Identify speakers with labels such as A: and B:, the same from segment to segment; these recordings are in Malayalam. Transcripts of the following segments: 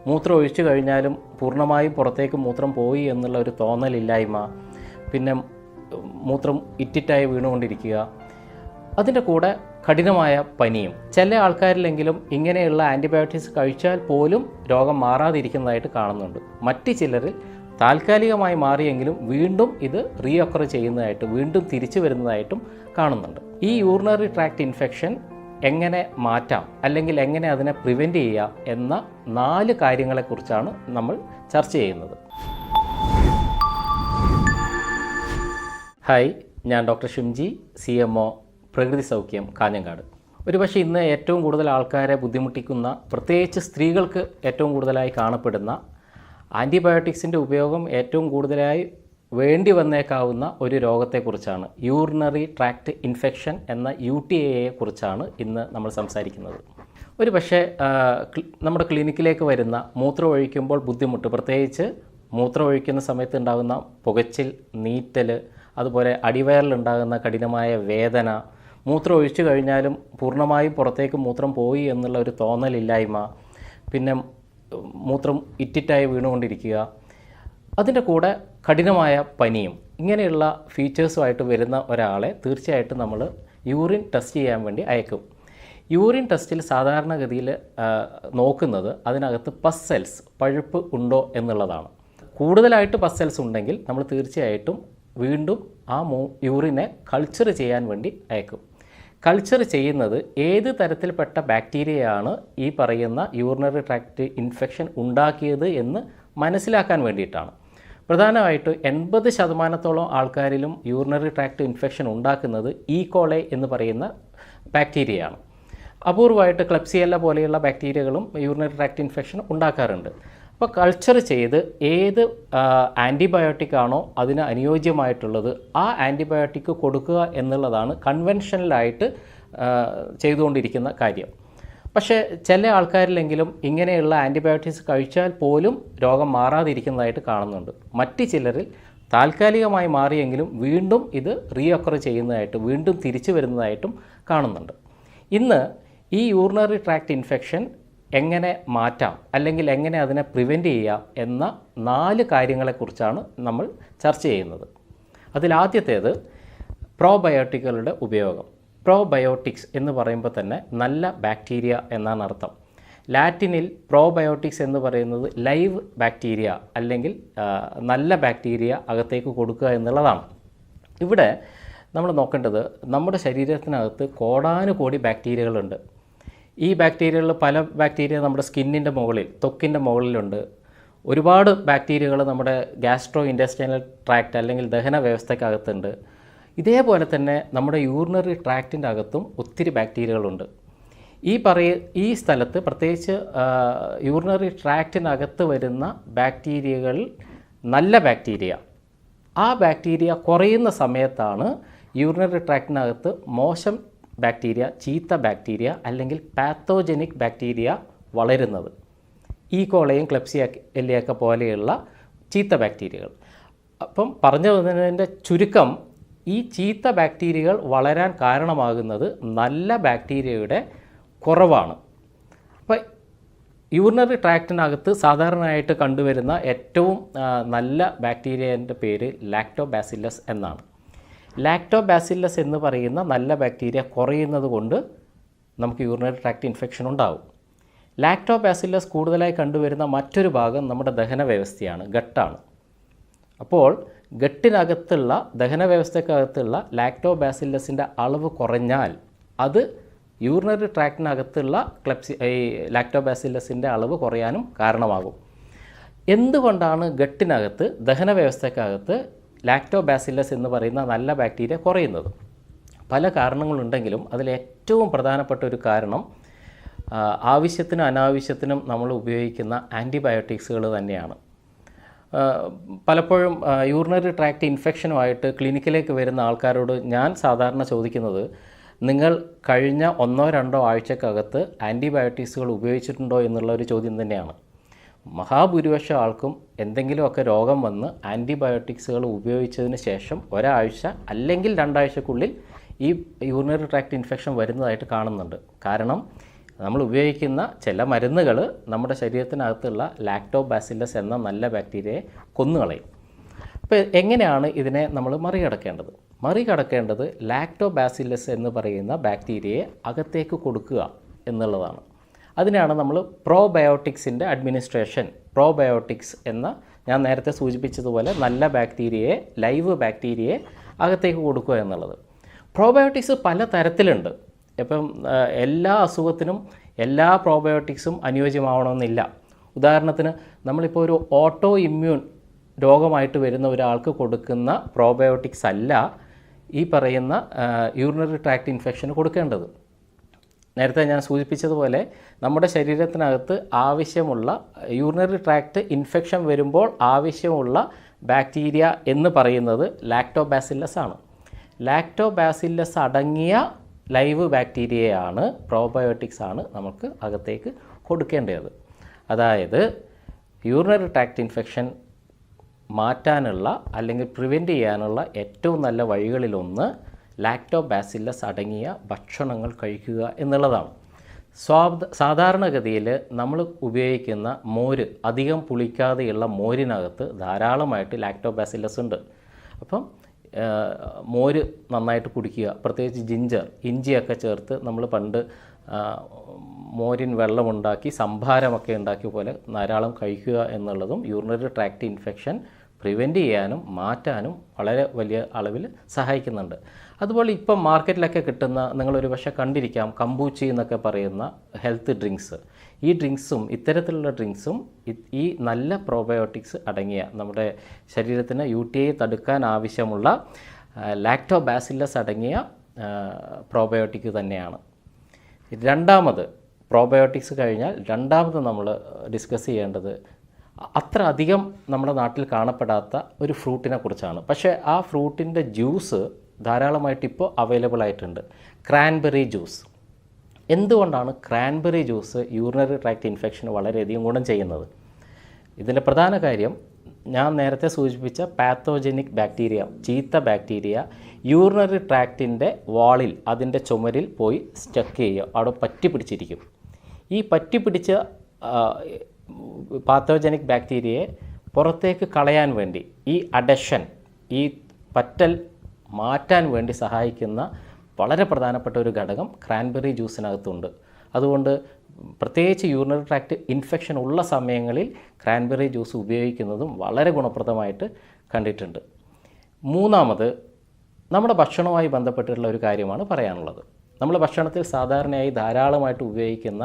A: മൂത്രം ഒഴിച്ചു കഴിഞ്ഞാലും പൂർണ്ണമായും പുറത്തേക്ക് മൂത്രം പോയി എന്നുള്ള ഒരു തോന്നലില്ലായ്മ, പിന്നെ മൂത്രം ഇറ്റിറ്റായി വീണുകൊണ്ടിരിക്കുക, അതിൻ്റെ കൂടെ കഠിനമായ പനിയും. ചില ആൾക്കാരിലെങ്കിലും ഇങ്ങനെയുള്ള ആൻറ്റിബയോട്ടിക്സ് കഴിച്ചാൽ പോലും രോഗം മാറാതിരിക്കുന്നതായിട്ട് കാണുന്നുണ്ട്. മറ്റ് ചിലരിൽ താൽക്കാലികമായി മാറിയെങ്കിലും വീണ്ടും ഇത് റീഒക്കർ ചെയ്യുന്നതായിട്ട്, വീണ്ടും തിരിച്ചു വരുന്നതായിട്ടും കാണുന്നുണ്ട്. ഈ യൂറിനറി ട്രാക്ട് ഇൻഫെക്ഷൻ എങ്ങനെ മാറ്റാം, അല്ലെങ്കിൽ എങ്ങനെ അതിനെ പ്രിവെൻറ്റ് ചെയ്യാം എന്ന 4 കാര്യങ്ങളെക്കുറിച്ചാണ് നമ്മൾ ചർച്ച ചെയ്യുന്നത്. ഹായ്, ഞാൻ ഡോക്ടർ ഷിംജി, CMO, പ്രകൃതി സൗഖ്യം, കാഞ്ഞങ്ങാട്. ഒരുപക്ഷെ ഇന്ന് ഏറ്റവും കൂടുതൽ ആൾക്കാരെ ബുദ്ധിമുട്ടിക്കുന്ന, പ്രത്യേകിച്ച് സ്ത്രീകൾക്ക് ഏറ്റവും കൂടുതലായി കാണപ്പെടുന്ന ആൻറ്റിബയോട്ടിക്സിൻ്റെ ഉപയോഗം ഏറ്റവും കൂടുതലായി വേണ്ടി വന്നേക്കാവുന്ന ഒരു രോഗത്തെക്കുറിച്ചാണ്, യൂറിനറി ട്രാക്ട് ഇൻഫെക്ഷൻ എന്ന UTIയെ കുറിച്ചാണ് ഇന്ന് നമ്മൾ സംസാരിക്കുന്നത്. ഒരു പക്ഷേ നമ്മുടെ ക്ലിനിക്കിലേക്ക് വരുന്ന മൂത്രം ഒഴിക്കുമ്പോൾ ബുദ്ധിമുട്ട്, പ്രത്യേകിച്ച് മൂത്രം ഒഴിക്കുന്ന സമയത്ത് ഉണ്ടാകുന്ന പുകച്ചിൽ, നീറ്റൽ, അതുപോലെ അടിവയറിലുണ്ടാകുന്ന കഠിനമായ വേദന, മൂത്രം ഒഴിച്ചു കഴിഞ്ഞാലും പൂർണ്ണമായും പുറത്തേക്ക് മൂത്രം പോയി എന്നുള്ള ഒരു തോന്നലില്ലായ്മ, പിന്നെ മൂത്രം ഇറ്റിറ്റായി വീണുകൊണ്ടിരിക്കുക, അതിൻ്റെ കൂടെ കഠിനമായ പനിയും, ഇങ്ങനെയുള്ള ഫീച്ചേഴ്സുമായിട്ട് വരുന്ന ഒരാളെ തീർച്ചയായിട്ടും നമ്മൾ യൂറിൻ ടെസ്റ്റ് ചെയ്യാൻ വേണ്ടി അയക്കും. യൂറിൻ ടെസ്റ്റിൽ സാധാരണഗതിയിൽ നോക്കുന്നത് അതിനകത്ത് പസ് സെൽസ്, പഴുപ്പ് ഉണ്ടോ എന്നുള്ളതാണ്. കൂടുതലായിട്ട് പസ് സെൽസ് ഉണ്ടെങ്കിൽ നമ്മൾ തീർച്ചയായിട്ടും വീണ്ടും ആ യൂറിനെ കൾച്ചർ ചെയ്യാൻ വേണ്ടി അയക്കും. കൾച്ചർ ചെയ്യുന്നത് ഏത് തരത്തിൽപ്പെട്ട ബാക്ടീരിയയാണ് ഈ പറയുന്ന യൂറിനറി ട്രാക്ട് ഇൻഫെക്ഷൻ ഉണ്ടാക്കിയത് എന്ന് മനസ്സിലാക്കാൻ വേണ്ടിയിട്ടാണ്. പ്രധാനമായിട്ടും 80% ആൾക്കാരിലും യൂറിനറി ട്രാക്ട് ഇൻഫെക്ഷൻ ഉണ്ടാക്കുന്നത് കോളൈ എന്ന് പറയുന്ന ബാക്ടീരിയയാണ്. അപൂർവമായിട്ട് ക്ലെപ്സിയെല്ല പോലെയുള്ള ബാക്ടീരിയകളും യൂറിനറി ട്രാക്ട് ഇൻഫെക്ഷൻ ഉണ്ടാക്കാറുണ്ട്. അപ്പോൾ കൾച്ചർ ചെയ്ത് ഏത് ആൻറ്റിബയോട്ടിക് ആണോ അതിന് അനുയോജ്യമായിട്ടുള്ളത് ആ ആൻറ്റിബയോട്ടിക് കൊടുക്കുക എന്നുള്ളതാണ് കൺവെൻഷനലായിട്ട് ചെയ്തുകൊണ്ടിരിക്കുന്ന കാര്യം. പക്ഷേ ചില ആൾക്കാരിലെങ്കിലും ഇങ്ങനെയുള്ള ആൻറ്റിബയോട്ടിക്സ് കഴിച്ചാൽ പോലും രോഗം മാറാതിരിക്കുന്നതായിട്ട് കാണുന്നുണ്ട്. മറ്റ് ചിലരിൽ താൽക്കാലികമായി മാറിയെങ്കിലും വീണ്ടും ഇത് റീഒക്കർ ചെയ്യുന്നതായിട്ട്, വീണ്ടും തിരിച്ചു വരുന്നതായിട്ടും കാണുന്നുണ്ട്. ഇന്ന് ഈ യൂറിനറി ട്രാക്ട് ഇൻഫെക്ഷൻ എങ്ങനെ മാറ്റാം, അല്ലെങ്കിൽ എങ്ങനെ അതിനെ പ്രിവെൻറ്റ് ചെയ്യാം എന്ന 4 കാര്യങ്ങളെക്കുറിച്ചാണ് നമ്മൾ ചർച്ച ചെയ്യുന്നത്. അതിലാദ്യത്തേത് പ്രോബയോട്ടിക്കുകളുടെ ഉപയോഗം. പ്രോബയോട്ടിക്സ് എന്ന് പറയുമ്പോൾ തന്നെ നല്ല ബാക്ടീരിയ എന്നാണ് അർത്ഥം. ലാറ്റിനിൽ പ്രോബയോട്ടിക്സ് എന്ന് പറയുന്നത് ലൈവ് ബാക്ടീരിയ, അല്ലെങ്കിൽ നല്ല ബാക്ടീരിയ അകത്തേക്ക് കൊടുക്കുക എന്നുള്ളതാണ്. ഇവിടെ നമ്മൾ നോക്കേണ്ടത്, നമ്മുടെ ശരീരത്തിനകത്ത് കോടാനുകോടി ബാക്ടീരിയകളുണ്ട്. ഈ ബാക്ടീരിയകളിൽ പല ബാക്ടീരിയ നമ്മുടെ സ്കിന്നിൻ്റെ മുകളിൽ, ത്വക്കിൻ്റെ മുകളിലുണ്ട്. ഒരുപാട് ബാക്ടീരിയകൾ നമ്മുടെ ഗാസ്ട്രോ ഇൻറ്റെസ്റ്റൈനൽ ട്രാക്റ്റ് അല്ലെങ്കിൽ ദഹന വ്യവസ്ഥയ്ക്കകത്തുണ്ട്. ഇതേപോലെ തന്നെ നമ്മുടെ യൂറിനറി ട്രാക്റ്റിൻ്റെ അകത്തും ഒത്തിരി ബാക്ടീരിയകളുണ്ട്. ഈ സ്ഥലത്ത് പ്രത്യേകിച്ച് യൂറിനറി ട്രാക്റ്റിനകത്ത് വരുന്ന ബാക്ടീരിയകൾ നല്ല ബാക്ടീരിയ, ആ ബാക്ടീരിയ കുറയുന്ന സമയത്താണ് യൂറിനറി ട്രാക്റ്റിനകത്ത് മോശം ബാക്ടീരിയ, ചീത്ത ബാക്ടീരിയ അല്ലെങ്കിൽ പാത്തോജനിക് ബാക്ടീരിയ വളരുന്നത്. കോളയും ക്ലെപ്സിയെല്ലയൊക്കെ പോലെയുള്ള ചീത്ത ബാക്ടീരിയകൾ. അപ്പം പറഞ്ഞു വന്നതിൻ്റെ ചുരുക്കം, ഈ ചീത്ത ബാക്ടീരിയകൾ വളരാൻ കാരണമാകുന്നത് നല്ല ബാക്ടീരിയയുടെ കുറവാണ്. അപ്പോൾ യൂറിനറി ട്രാക്റ്റിനകത്ത് സാധാരണയായിട്ട് കണ്ടുവരുന്ന ഏറ്റവും നല്ല ബാക്ടീരിയൻ്റെ പേര് ലാക്ടോബാസില്ലസ് എന്നാണ്. ലാക്ടോബാസില്ലസ് എന്ന് പറയുന്ന നല്ല ബാക്ടീരിയ കുറയുന്നത് കൊണ്ട് നമുക്ക് യൂറിനറി ട്രാക്ട് ഇൻഫെക്ഷൻ ഉണ്ടാവും. ലാക്ടോബാസില്ലസ് കൂടുതലായി കണ്ടുവരുന്ന മറ്റൊരു ഭാഗം നമ്മുടെ ദഹന വ്യവസ്ഥയാണ്, ഗട്ടാണ്. അപ്പോൾ ഗട്ടിനകത്തുള്ള, ദഹന വ്യവസ്ഥക്കകത്തുള്ള ലാക്ടോബാസില്ലസിൻ്റെ അളവ് കുറഞ്ഞാൽ അത് യൂറിനറി ട്രാക്റ്റിനകത്തുള്ള ലാക്ടോബാസില്ലസിൻ്റെ അളവ് കുറയാനും കാരണമാകും. എന്തുകൊണ്ടാണ് ഗട്ടിനകത്ത്, ദഹന വ്യവസ്ഥക്കകത്ത് ലാക്ടോബാസില്ലസ് എന്ന് പറയുന്ന നല്ല ബാക്ടീരിയ കുറയുന്നത്? പല കാരണങ്ങളുണ്ടെങ്കിലും അതിലേറ്റവും പ്രധാനപ്പെട്ട ഒരു കാരണം ആവശ്യത്തിനും അനാവശ്യത്തിനും നമ്മൾ ഉപയോഗിക്കുന്ന ആൻറ്റിബയോട്ടിക്സുകൾ തന്നെയാണ്. പലപ്പോഴും യൂറിനറി ട്രാക്ട് ഇൻഫെക്ഷനുമായിട്ട് ക്ലിനിക്കിലേക്ക് വരുന്ന ആൾക്കാരോട് ഞാൻ സാധാരണ ചോദിക്കുന്നത്, നിങ്ങൾ കഴിഞ്ഞ 1-2 ആഴ്ചക്കകത്ത് ആൻറ്റിബയോട്ടിക്സുകൾ ഉപയോഗിച്ചിട്ടുണ്ടോ എന്നുള്ള ഒരു ചോദ്യം തന്നെയാണ്. മഹാഭൂരിപക്ഷം ആൾക്കും എന്തെങ്കിലുമൊക്കെ രോഗം വന്ന് ആൻറ്റിബയോട്ടിക്സുകൾ ഉപയോഗിച്ചതിന് ശേഷം ഒരാഴ്ച അല്ലെങ്കിൽ 2 ആഴ്ചക്കുള്ളിൽ ഈ യൂറിനറി ട്രാക്ട് ഇൻഫെക്ഷൻ വരുന്നതായിട്ട് കാണുന്നുണ്ട്. കാരണം നമ്മൾ ഉപയോഗിക്കുന്ന ചില മരുന്നുകൾ നമ്മുടെ ശരീരത്തിനകത്തുള്ള ലാക്ടോബാസില്ലസ് എന്ന നല്ല ബാക്ടീരിയയെ കൊന്നുകളയും. അപ്പോൾ എങ്ങനെയാണ് ഇതിനെ നമ്മൾ മറികടക്കേണ്ടത് ലാക്ടോബാസില്ലസ് എന്ന് പറയുന്ന ബാക്ടീരിയയെ അകത്തേക്ക് കൊടുക്കുക എന്നുള്ളതാണ്. അതിനാണ് നമ്മൾ പ്രോബയോട്ടിക്സിൻ്റെ അഡ്മിനിസ്ട്രേഷൻ, പ്രോബയോട്ടിക്സ് എന്ന ഞാൻ നേരത്തെ സൂചിപ്പിച്ചതുപോലെ നല്ല ബാക്ടീരിയയെ, ലൈവ് ബാക്ടീരിയയെ അകത്തേക്ക് കൊടുക്കുക എന്നുള്ളത്. പ്രോബയോട്ടിക്സ് പല തരത്തിലുണ്ട്. ഇപ്പം എല്ലാ അസുഖത്തിനും എല്ലാ പ്രോബയോട്ടിക്സും അനുയോജ്യമാവണമെന്നില്ല. ഉദാഹരണത്തിന് നമ്മളിപ്പോൾ ഒരു ഓട്ടോ ഇമ്മ്യൂൺ രോഗമായിട്ട് വരുന്ന ഒരാൾക്ക് കൊടുക്കുന്ന പ്രോബയോട്ടിക്സ് അല്ല ഈ പറയുന്ന യൂറിനറി ട്രാക്ട് ഇൻഫെക്ഷന് കൊടുക്കേണ്ടത്. നേരത്തെ ഞാൻ സൂചിപ്പിച്ചതുപോലെ നമ്മുടെ ശരീരത്തിനകത്ത് ആവശ്യമുള്ള യൂറിനറി ട്രാക്ട് ഇൻഫെക്ഷൻ വരുമ്പോൾ ആവശ്യമുള്ള ബാക്ടീരിയ എന്ന് പറയുന്നത് ലാക്ടോബാസില്ലസ് ആണ്. ലാക്ടോബാസില്ലസ് അടങ്ങിയ ലൈവ് ബാക്ടീരിയയാണ്, പ്രോബയോട്ടിക്സ് ആണ് നമുക്ക് അകത്തേക്ക് കൊടുക്കേണ്ടത്. അതായത് യൂറിനറി ട്രാക്ട് ഇൻഫെക്ഷൻ മാറ്റാനുള്ള അല്ലെങ്കിൽ പ്രിവെൻറ്റ് ചെയ്യാനുള്ള ഏറ്റവും നല്ല വഴികളിലൊന്ന് ലാക്ടോബാസില്ലസ് അടങ്ങിയ ഭക്ഷണങ്ങൾ കഴിക്കുക എന്നുള്ളതാണ്. സാധാരണഗതിയിൽ നമ്മൾ ഉപയോഗിക്കുന്ന മോര്, അധികം പുളിക്കാതെയുള്ള മോരിനകത്ത് ധാരാളമായിട്ട് ലാക്ടോബാസില്ലസ് ഉണ്ട്. അപ്പം മോര് നന്നായിട്ട് കുടിക്കുക, പ്രത്യേകിച്ച് ജിഞ്ചർ, ഇഞ്ചിയൊക്കെ ചേർത്ത് നമ്മൾ പണ്ട് മോരിൻ വെള്ളമുണ്ടാക്കി സംഭാരമൊക്കെ ഉണ്ടാക്കിയ പോലെ ധാരാളം കഴിക്കുക എന്നുള്ളതും യൂറിനറി ട്രാക്ട് ഇൻഫെക്ഷൻ പ്രിവെൻറ്റ് ചെയ്യാനും മാറ്റാനും വളരെ വലിയ അളവിൽ സഹായിക്കുന്നുണ്ട്. അതുപോലെ ഇപ്പം മാർക്കറ്റിലൊക്കെ കിട്ടുന്ന, നിങ്ങളൊരു പക്ഷേ കണ്ടിരിക്കാം, കമ്പൂച്ചി എന്നൊക്കെ പറയുന്ന ഹെൽത്ത് ഡ്രിങ്ക്സ്. ഈ ഡ്രിങ്ക്സും ഇത്തരത്തിലുള്ള ഡ്രിങ്ക്സും ഈ നല്ല പ്രോബയോട്ടിക്സ് അടങ്ങിയ, നമ്മുടെ ശരീരത്തിന് UTI തടുക്കാൻ ആവശ്യമുള്ള ലാക്ടോബാസില്ലസ് അടങ്ങിയ പ്രോബയോട്ടിക് തന്നെയാണ്. രണ്ടാമത്, പ്രോബയോട്ടിക്സ് കഴിഞ്ഞാൽ രണ്ടാമത് നമ്മൾ ഡിസ്കസ് ചെയ്യേണ്ടത് അത്ര അധികം നമ്മുടെ നാട്ടിൽ കാണപ്പെടാത്ത ഒരു ഫ്രൂട്ടിനെ കുറിച്ചാണ്. പക്ഷേ ആ ഫ്രൂട്ടിൻ്റെ ജ്യൂസ് ധാരാളമായിട്ട് ഇപ്പോൾ അവൈലബിൾ ആയിട്ടുണ്ട്. Cranberry juice. എന്തുകൊണ്ടാണ് ക്രാൻബെറി ജ്യൂസ് യൂറിനറി ട്രാക്ട് ഇൻഫെക്ഷന് വളരെയധികം ഗുണം ചെയ്യുന്നത്? ഇതിൻ്റെ പ്രധാന കാര്യം ഞാൻ നേരത്തെ സൂചിപ്പിച്ച പാത്തോജനിക് ബാക്ടീരിയ, ചീത്ത ബാക്ടീരിയ യൂറിനറി ട്രാക്റ്റിൻ്റെ വാളിൽ, അതിൻ്റെ ചുമരിൽ പോയി സ്റ്റക്ക് ചെയ്യുക, അവിടെ പറ്റി പിടിച്ചിരിക്കും. ഈ പറ്റി പിടിച്ച പാത്തോജനിക് ബാക്ടീരിയയെ പുറത്തേക്ക് കളയാൻ വേണ്ടി, ഈ അഡഷൻ, ഈ പറ്റൽ മാറ്റാൻ വേണ്ടി സഹായിക്കുന്ന വളരെ പ്രധാനപ്പെട്ട ഒരു ഘടകം ക്രാൻബെറി ജ്യൂസിനകത്തുണ്ട്. അതുകൊണ്ട് പ്രത്യേകിച്ച് യൂറിനറി ട്രാക്ട് ഇൻഫെക്ഷൻ ഉള്ള സമയങ്ങളിൽ ക്രാൻബെറി ജ്യൂസ് ഉപയോഗിക്കുന്നതും വളരെ ഗുണപ്രദമായിട്ട് കണ്ടിട്ടുണ്ട്. മൂന്നാമത്, നമ്മുടെ ഭക്ഷണവുമായി ബന്ധപ്പെട്ടിട്ടുള്ള ഒരു കാര്യമാണ് പറയാനുള്ളത്. നമ്മൾ ഭക്ഷണത്തിൽ സാധാരണയായി ധാരാളമായിട്ട് ഉപയോഗിക്കുന്ന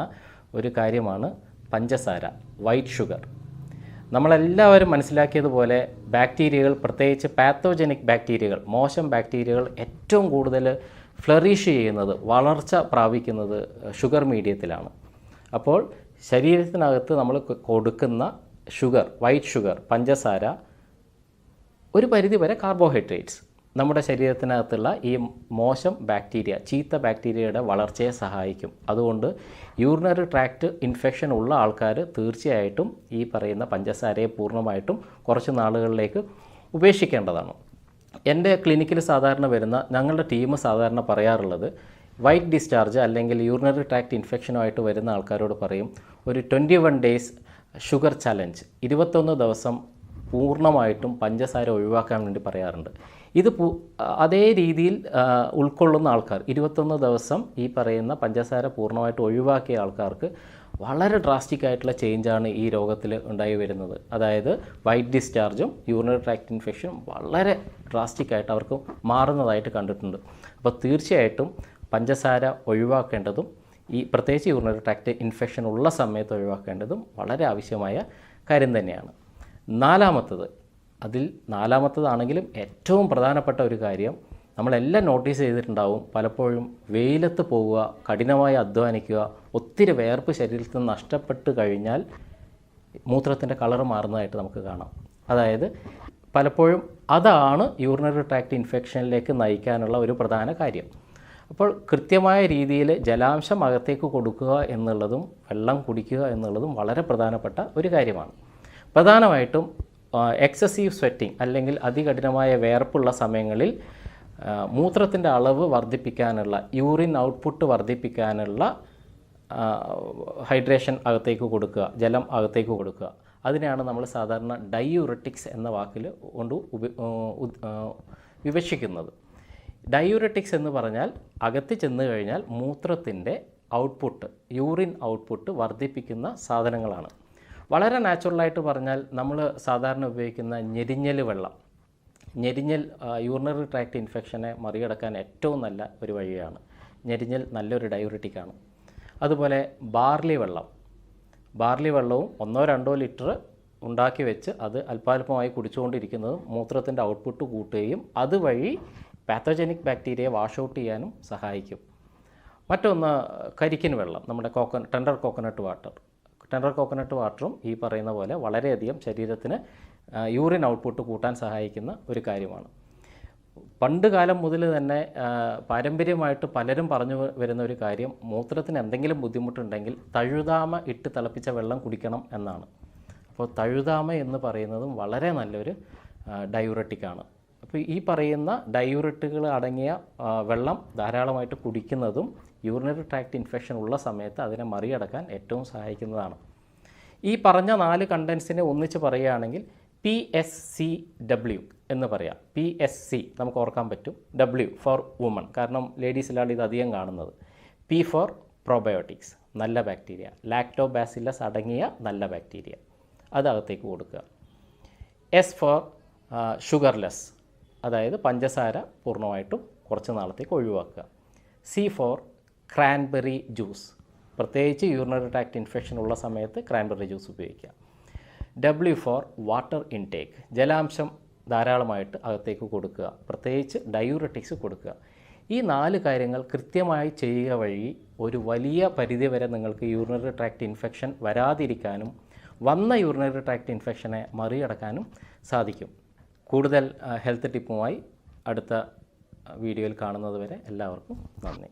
A: ഒരു കാര്യമാണ് പഞ്ചസാര, വൈറ്റ് ഷുഗർ. നമ്മളെല്ലാവരും മനസ്സിലാക്കിയതുപോലെ ബാക്ടീരിയകൾ, പ്രത്യേകിച്ച് പാത്തോജനിക് ബാക്ടീരിയകൾ, മോശം ബാക്ടീരിയകൾ ഏറ്റവും കൂടുതൽ ഫ്ലറിഷ് ചെയ്യുന്നത്, വളർച്ച പ്രാപിക്കുന്നത് ഷുഗർ മീഡിയത്തിലാണ്. അപ്പോൾ ശരീരത്തിനകത്ത് നമ്മൾ കൊടുക്കുന്ന ഷുഗർ, വൈറ്റ് ഷുഗർ, പഞ്ചസാര, ഒരു പരിധിവരെ കാർബോഹൈഡ്രേറ്റ്സ് നമ്മുടെ ശരീരത്തിനകത്തുള്ള ഈ മോശം ബാക്ടീരിയ, ചീത്ത ബാക്ടീരിയയുടെ വളർച്ചയെ സഹായിക്കും. അതുകൊണ്ട് യൂറിനറി ട്രാക്ട് ഇൻഫെക്ഷൻ ഉള്ള ആൾക്കാർ തീർച്ചയായിട്ടും ഈ പറയുന്ന പഞ്ചസാരയെ പൂർണ്ണമായിട്ടും കുറച്ച് നാളുകളിലേക്ക് ഉപേക്ഷിക്കേണ്ടതാണ്. എൻ്റെ ക്ലിനിക്കിൽ സാധാരണ വരുന്ന, ഞങ്ങളുടെ ടീം സാധാരണ പറയാറുള്ളത്, വൈറ്റ് ഡിസ്ചാർജ് അല്ലെങ്കിൽ യൂറിനറി ട്രാക്ട് ഇൻഫെക്ഷനുമായിട്ട് വരുന്ന ആൾക്കാരോട് പറയും, ഒരു 21 days ഷുഗർ ചലഞ്ച്, 21 ദിവസം പൂർണ്ണമായിട്ടും പഞ്ചസാര ഒഴിവാക്കാൻ വേണ്ടി പറയാറുണ്ട്. ഇത് അതേ രീതിയിൽ ഉൾക്കൊള്ളുന്ന ആൾക്കാർ, 21 ദിവസം ഈ പറയുന്ന പഞ്ചസാര പൂർണ്ണമായിട്ട് ഒഴിവാക്കിയ ആൾക്കാർക്ക് വളരെ ഡ്രാസ്റ്റിക് ആയിട്ടുള്ള ചേഞ്ചാണ് ഈ രോഗത്തിൽ ഉണ്ടായി വരുന്നത്. അതായത് വൈറ്റ് ഡിസ്ചാർജും യൂറിനറി ട്രാക്ട് ഇൻഫെക്ഷനും വളരെ ഡ്രാസ്റ്റിക് ആയിട്ട് അവർക്ക് മാറുന്നതായിട്ട് കണ്ടിട്ടുണ്ട്. അപ്പോൾ തീർച്ചയായിട്ടും പഞ്ചസാര ഒഴിവാക്കേണ്ടതും, ഈ പ്രത്യേകിച്ച് യൂറിനറി ട്രാക്ട് ഇൻഫെക്ഷൻ ഉള്ള സമയത്ത് ഒഴിവാക്കേണ്ടതും വളരെ ആവശ്യമായ കാര്യം തന്നെയാണ്. നാലാമത്തതാണെങ്കിലും ഏറ്റവും പ്രധാനപ്പെട്ട ഒരു കാര്യം, നമ്മളെല്ലാം നോട്ടീസ് ചെയ്തിട്ടുണ്ടാവും, പലപ്പോഴും വെയിലത്ത് പോവുക, കഠിനമായി അധ്വാനിക്കുക, ഒത്തിരി വേർപ്പ് ശരീരത്തിൽ നിന്ന് നഷ്ടപ്പെട്ട് കഴിഞ്ഞാൽ മൂത്രത്തിൻ്റെ കളർ മാറുന്നതായിട്ട് നമുക്ക് കാണാം. അതായത് പലപ്പോഴും അതാണ് യൂറിനറി ട്രാക്ട് ഇൻഫെക്ഷനിലേക്ക് നയിക്കാനുള്ള ഒരു പ്രധാന കാര്യം. അപ്പോൾ കൃത്യമായ രീതിയിൽ ജലാംശം അകത്തേക്ക് കൊടുക്കുക എന്നുള്ളതും വെള്ളം കുടിക്കുക എന്നുള്ളതും വളരെ പ്രധാനപ്പെട്ട ഒരു കാര്യമാണ്. പ്രധാനമായിട്ടും എക്സസീവ് സ്വെറ്റിംഗ് അല്ലെങ്കിൽ അതികഠിനമായ വേർപ്പുള്ള സമയങ്ങളിൽ മൂത്രത്തിൻ്റെ അളവ് വർദ്ധിപ്പിക്കാനുള്ള, യൂറിൻ ഔട്ട്പുട്ട് വർദ്ധിപ്പിക്കാനുള്ള ഹൈഡ്രേഷൻ അകത്തേക്ക് കൊടുക്കുക, ജലം അകത്തേക്ക് കൊടുക്കുക. അതിനെയാണ് നമ്മൾ സാധാരണ ഡയൂററ്റിക്സ് എന്ന വാക്കിൽ കൊണ്ട് വിവക്ഷിക്കുന്നത്. ഡയൂററ്റിക്സ് എന്ന് പറഞ്ഞാൽ അകത്ത് ചെന്ന് കഴിഞ്ഞാൽ മൂത്രത്തിൻ്റെ ഔട്ട്പുട്ട്, യൂറിൻ ഔട്ട്പുട്ട് വർദ്ധിപ്പിക്കുന്ന സാധനങ്ങളാണ്. വളരെ നാച്ചുറലായിട്ട് പറഞ്ഞാൽ നമ്മൾ സാധാരണ ഉപയോഗിക്കുന്ന ഞെരിഞ്ഞൽ വെള്ളം, ഞെരിഞ്ഞൽ യൂറിനറി ട്രാക്ട് ഇൻഫെക്ഷനെ മറികടക്കാൻ ഏറ്റവും നല്ല ഒരു വഴിയാണ്. ഞെരിഞ്ഞൽ നല്ലൊരു ഡയൂററ്റിക്കാണ്. അതുപോലെ ബാർലി വെള്ളവും 1-2 ലിറ്റർ ഉണ്ടാക്കി വെച്ച് അത് അല്പാൽപമായി കുടിച്ചുകൊണ്ടിരിക്കുന്നതും മൂത്രത്തിൻ്റെ ഔട്ട്പുട്ട് കൂട്ടുകയും അതുവഴി പാത്തോജനിക് ബാക്ടീരിയ വാഷ് ഔട്ട് ചെയ്യാനും സഹായിക്കും. മറ്റൊന്ന് കരിക്കിൻ വെള്ളം, നമ്മുടെ ടെൻഡർ കോക്കനട്ട് വാട്ടറും ഈ പറയുന്ന പോലെ വളരെയധികം ശരീരത്തിന് യൂറിൻ ഔട്ട്പുട്ട് കൂട്ടാൻ സഹായിക്കുന്ന ഒരു കാര്യമാണ്. പണ്ട് കാലം മുതൽ തന്നെ പാരമ്പര്യമായിട്ട് പലരും പറഞ്ഞു വരുന്ന ഒരു കാര്യം, മൂത്രത്തിന് എന്തെങ്കിലും ബുദ്ധിമുട്ടുണ്ടെങ്കിൽ തഴുതാമ ഇട്ട് തിളപ്പിച്ച വെള്ളം കുടിക്കണം എന്നാണ്. അപ്പോൾ തഴുതാമ എന്ന് പറയുന്നതും വളരെ നല്ലൊരു ഡയൂററ്റിക്കാണ്. അപ്പോൾ ഈ പറയുന്ന ഡയൂററ്റുകൾ അടങ്ങിയ വെള്ളം ധാരാളമായിട്ട് കുടിക്കുന്നതും യൂറിനറി ട്രാക്ട് ഇൻഫെക്ഷൻ ഉള്ള സമയത്ത് അതിനെ മറികടക്കാൻ ഏറ്റവും സഹായിക്കുന്നതാണ്. ഈ പറഞ്ഞ 4 കണ്ടൻസിനെ ഒന്നിച്ച് പറയുകയാണെങ്കിൽ PSCW എന്ന് പറയാം. PSC നമുക്ക് ഓർക്കാൻ പറ്റും. W ഫോർ വുമൺ, കാരണം ലേഡീസിലാണ് ഇത് അധികം കാണുന്നത്. P ഫോർ പ്രോബയോട്ടിക്സ്, നല്ല ബാക്ടീരിയ, ലാക്ടോബാസില്ലസ് അടങ്ങിയ നല്ല ബാക്ടീരിയ, അതകത്തേക്ക് കൊടുക്കുക. S ഫോർ ഷുഗർലെസ്, അതായത് പഞ്ചസാര പൂർണ്ണമായിട്ടും കുറച്ച് നാളത്തേക്ക് ഒഴിവാക്കുക. C ഫോർ ക്രാൻബെറി ജ്യൂസ്, പ്രത്യേകിച്ച് യൂറിനറി ട്രാക്ട് ഇൻഫെക്ഷൻ ഉള്ള സമയത്ത് ക്രാൻബെറി ജ്യൂസ് ഉപയോഗിക്കുക. W ഫോർ വാട്ടർ ഇൻടേക്ക്, ജലാംശം ധാരാളമായിട്ട് അകത്തേക്ക് കൊടുക്കുക, പ്രത്യേകിച്ച് ഡയൂററ്റിക്സ് കൊടുക്കുക. ഈ 4 കാര്യങ്ങൾ കൃത്യമായി ചെയ്യുക വഴി ഒരു വലിയ പരിധിവരെ നിങ്ങൾക്ക് യൂറിനറി ട്രാക്ട് ഇൻഫെക്ഷൻ വരാതിരിക്കാനും വന്ന യൂറിനറി ട്രാക്ട് ഇൻഫെക്ഷനെ മറികടക്കാനും സാധിക്കും. കൂടുതൽ ഹെൽത്ത് ടിപ്പുമായി അടുത്ത വീഡിയോയിൽ കാണുന്നത് വരെ എല്ലാവർക്കും നന്ദി.